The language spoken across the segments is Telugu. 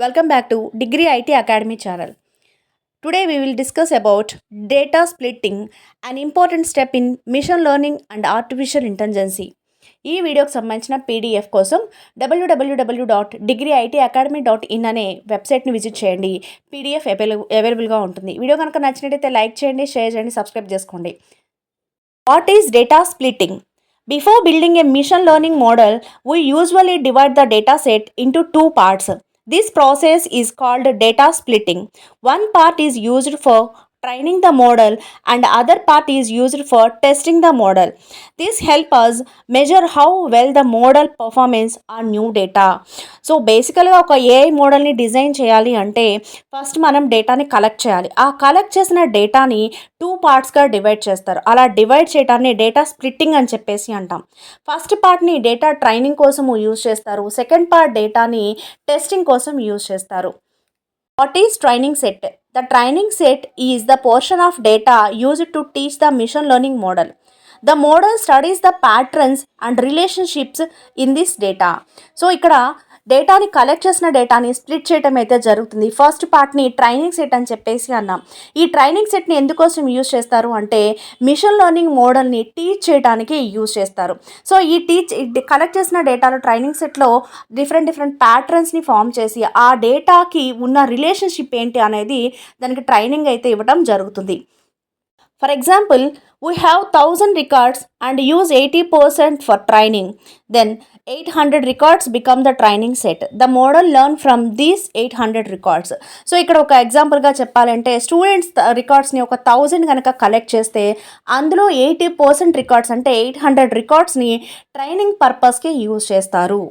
Welcome back to Degree IT Academy channel. Today we will discuss about data splitting, an important step in machine learning and artificial intelligence. ఈ వీడియోకి సంబంధించిన పీడిఎఫ్ కోసం www.degreeitacademy.in అనే వెబ్సైట్ని విజిట్ చేయండి. పీడిఎఫ్ అవైలబుల్గా ఉంటుంది. వీడియో కనుక నచ్చినట్లయితే లైక్ చేయండి, షేర్ చేయండి, సబ్స్క్రైబ్ చేసుకోండి. What is data splitting? Before building a machine learning model, we usually divide the dataset into two parts. This process is called data splitting. One part is used for training the model and other part is used for testing the model. This helps us measure how well the model performance on new data. So బేసికల్గా ఒక ఏఐ మోడల్ని డిజైన్ చేయాలి అంటే ఫస్ట్ మనం డేటాని కలెక్ట్ చేయాలి. ఆ కలెక్ట్ చేసిన డేటాని 2 పార్ట్స్గా డివైడ్ చేస్తారు. అలా డివైడ్ చేయడాన్ని డేటా స్ప్లిట్టింగ్ అని చెప్పేసి అంటాం. ఫస్ట్ పార్ట్ని డేటా ట్రైనింగ్ కోసం యూజ్ చేస్తారు. సెకండ్ పార్ట్ డేటాని టెస్టింగ్ కోసం యూజ్ చేస్తారు. What is training set? The training set is the portion of data used to teach the machine learning model. The model studies the patterns and relationships in this data. So ఇక్కడ డేటాని కలెక్ట్ చేసిన డేటాని స్ప్లిట్ చేయడం అయితే జరుగుతుంది. ఫస్ట్ పార్ట్ని ట్రైనింగ్ సెట్ అని చెప్పేసి అన్నాం. ఈ ట్రైనింగ్ సెట్ని ఎందుకోసం యూజ్ చేస్తారు అంటే మిషన్ లెర్నింగ్ మోడల్ని టీచ్ చేయడానికి యూజ్ చేస్తారు. సో ఈ కలెక్ట్ చేసిన డేటాలో ట్రైనింగ్ సెట్లో డిఫరెంట్ ప్యాటర్న్స్ని ఫామ్ చేసి ఆ డేటాకి ఉన్న రిలేషన్షిప్ ఏంటి అనేది దానికి ట్రైనింగ్ అయితే ఇవ్వడం జరుగుతుంది. For example, we have 1000 records and use 80% for training. Then 800 records become the training set. The model learn from these 800 records. So ఇక్కడ ఒక ఎగ్జాంపుల్గా చెప్పాలంటే స్టూడెంట్స్ రికార్డ్స్ని ఒక 1000 కనుక కలెక్ట్ చేస్తే అందులో 80% రికార్డ్స్ అంటే 800 రికార్డ్స్ని ట్రైనింగ్ పర్పస్కి యూజ్ చేస్తారు.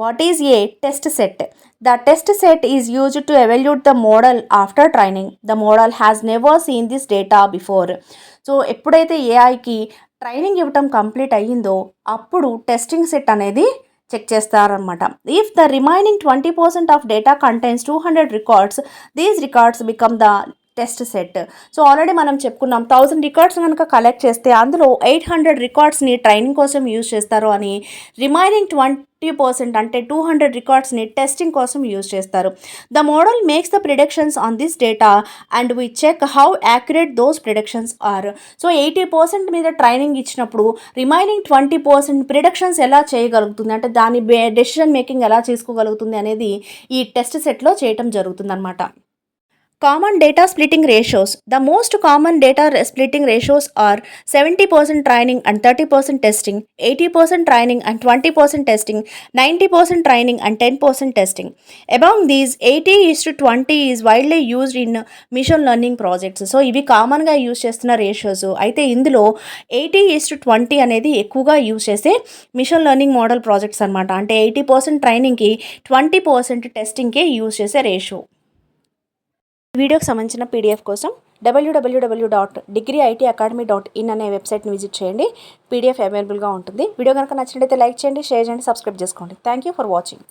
What is a test set? The test set is used to evaluate the model after training. The model has never seen this data before. So ఎప్పుడైతే ఏఐకి ట్రైనింగ్ ఇవ్వటం కంప్లీట్ అయ్యిందో అప్పుడు టెస్టింగ్ సెట్ అనేది చెక్ చేస్తారనమాట. If the remaining 20% of data contains 200 records, these records become the test set. So already మనం చెప్పుకున్నాం 1000 రికార్డ్స్ కనుక కలెక్ట్ చేస్తే అందులో 800 రికార్డ్స్ని ట్రైనింగ్ కోసం యూజ్ చేస్తారు అని, రిమైనింగ్ 20% అంటే 200 రికార్డ్స్ని టెస్టింగ్ కోసం యూజ్ చేస్తారు. The model makes the predictions on this data and we check how accurate those predictions are. So 80% మీద ట్రైనింగ్ ఇచ్చినప్పుడు రిమైనింగ్ 20% ప్రిడిక్షన్స్ ఎలా చేయగలుగుతుంది అంటే దాని డెసిషన్ మేకింగ్ ఎలా చేసుకోగలుగుతుంది అనేది ఈ టెస్ట్ సెట్లో చేయటం జరుగుతుంది అనమాట. Common data splitting ratios. The most common data splitting ratios are 70% training and 30% testing, 80% training and 20% testing, 90% training and 10% testing. Among these, 80:20 is widely used in machine learning projects. So ఇవి కామన్గా యూజ్ చేస్తున్న రేషియోస్. అయితే ఇందులో 80:20 అనేది ఎక్కువగా యూజ్ చేసే మిషన్ లెర్నింగ్ మోడల్ ప్రాజెక్ట్స్ అనమాట. అంటే 80% ట్రైనింగ్కి 20% టెస్టింగ్కి యూజ్ చేసే రేషియో. వీడియోకి సంబంధించిన పీడిఎఫ్ కోసం www.degreeitacademy.in అనే వెబ్సైట్ని విజిట్ చేయండి. పీడిఎఫ్ అవైలబుల్గా ఉంటుంది. వీడియో కనుక నచ్చినట్లయితే లైక్ చేయండి, షేర్ చేయండి, సబ్స్క్రైబ్ చేసుకోండి. Thank you for watching.